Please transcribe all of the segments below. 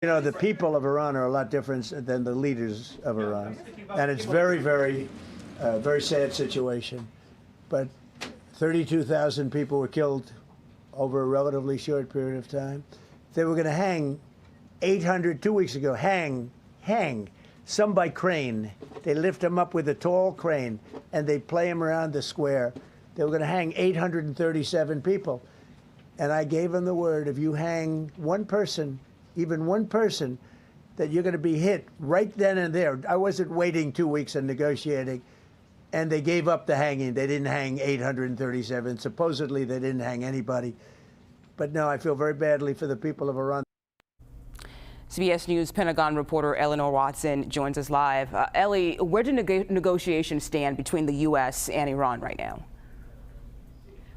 You know, the people of Iran are a lot different than the leaders of Iran. And it's very sad situation. But 32,000 people were killed over a relatively short period of time. They were going to hang 800, 2 weeks ago, hang, some by crane. They lift them up with a tall crane, and they play them around the square. They were going to hang 837 people. And I gave them the word, if you hang one person, even one person, that you're going to be hit right then and there. I wasn't waiting 2 weeks and negotiating. And they gave up the hanging. They didn't hang 837. Supposedly, they didn't hang anybody. But no, I feel very badly for the people of Iran. CBS News Pentagon reporter Eleanor Watson joins us live. Ellie, where do negotiations stand between the U.S. and Iran right now?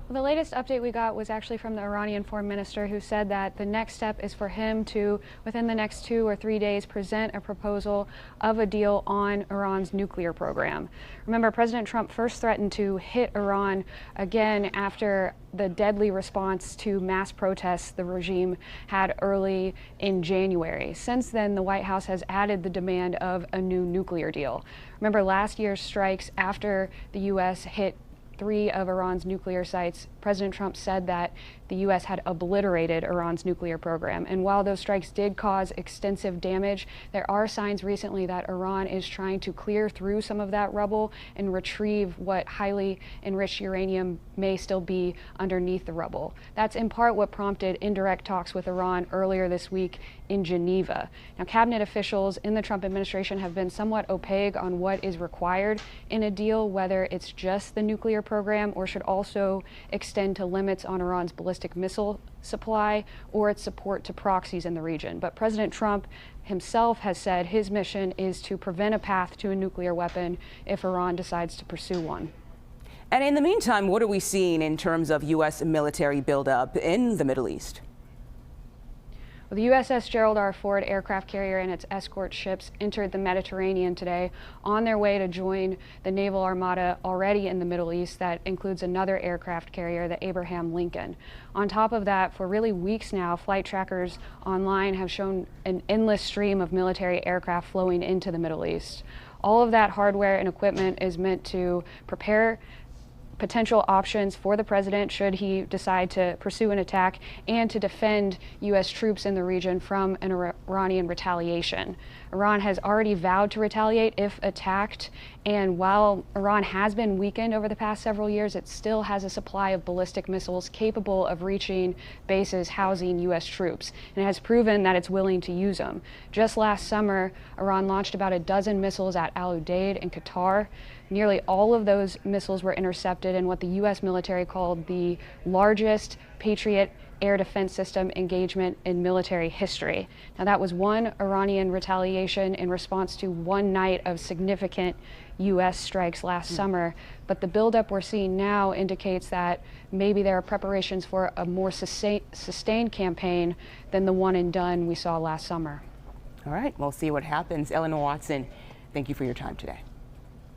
Well, the latest update we got was actually from the Iranian foreign minister, who said that the next step is for him to, within the next 2 or 3 days, present a proposal of a deal on Iran's nuclear program. Remember, President Trump first threatened to hit Iran again after the deadly response to mass protests the regime had early in January. Since then, the White House has added the demand of a new nuclear deal. Remember last year's strikes after the U.S. hit 3 of Iran's nuclear sites. President Trump said that the U.S. had obliterated Iran's nuclear program. And while those strikes did cause extensive damage, there are signs recently that Iran is trying to clear through some of that rubble and retrieve what highly enriched uranium may still be underneath the rubble. That's in part what prompted indirect talks with Iran earlier this week in Geneva. Now, cabinet officials in the Trump administration have been somewhat opaque on what is required in a deal, whether it's just the nuclear program or should also extend to limits on Iran's ballistic missile supply or its support to proxies in the region. But President Trump himself has said his mission is to prevent a path to a nuclear weapon if Iran decides to pursue one. And in the meantime, what are we seeing in terms of U.S. military buildup in the Middle East? Well, the USS Gerald R. Ford aircraft carrier and its escort ships entered the Mediterranean today on their way to join the naval armada already in the Middle East that includes another aircraft carrier, the Abraham Lincoln. On top of that, for really weeks now, flight trackers online have shown an endless stream of military aircraft flowing into the Middle East. All of that hardware and equipment is meant to prepare potential options for the president should he decide to pursue an attack and to defend U.S. troops in the region from an Iranian retaliation. Iran has already vowed to retaliate if attacked, and while Iran has been weakened over the past several years, it still has a supply of ballistic missiles capable of reaching bases housing U.S. troops, and it has proven that it's willing to use them. Just last summer, Iran launched about a dozen missiles at Al Udeid in Qatar. Nearly all of those missiles were intercepted in what the U.S. military called the largest Patriot air defense system engagement in military history. Now, that was one Iranian retaliation in response to one night of significant U.S. strikes last summer. But the buildup we're seeing now indicates that maybe there are preparations for a more sustained campaign than the one and done we saw last summer. All right, we'll see what happens. Eleanor Watson, thank you for your time today.